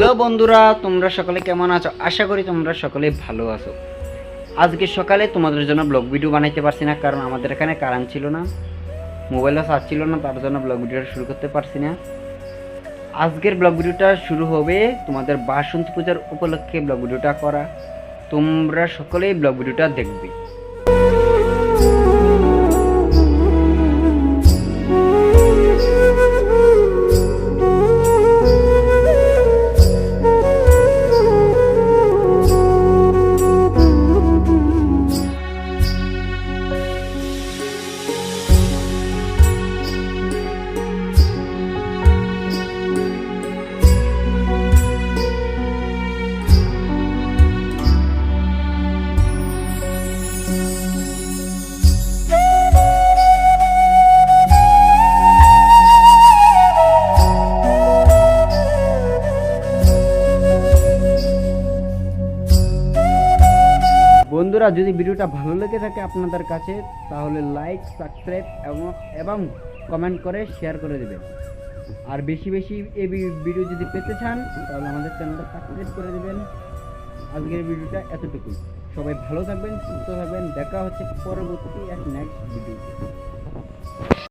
Hello বন্ধুরা, তোমরা সকলে কেমন আছো? আশা করি তোমরা সকলে ভালো আছো। আজকে সকালে তোমাদের জন্য ব্লগ ভিডিও বানাইতে পারছি না, কারণ আমাদের এখানে কারেন্ট ছিল না, মোবাইলও চার্জ ছিল না, তার জন্য ব্লগ ভিডিওটা শুরু করতে পারছি না। আজকের ব্লগ ভিডিওটা শুরু হবে তোমাদের বাসন্তী পূজার উপলক্ষে ব্লগ ভিডিওটা করা। তোমরা সকলেই ব্লগ ভিডিওটা দেখবে। বন্ধুরা, যদি ভিডিওটা ভালো লেগে থাকে আপনাদের কাছে, তাহলে লাইক, সাবস্ক্রাইব এবং কমেন্ট করে শেয়ার করে দেবেন। আর বেশি বেশি এই ভিডিও যদি পেতে চান তাহলে আমাদের চ্যানেলটা সাবস্ক্রাইব করে দেবেন। আজকের ভিডিওটা এতটুকুই। সবাই ভালো থাকবেন, সুস্থ থাকবেন। দেখা হচ্ছে পরবর্তী এক নেক্সট ভিডিওতে।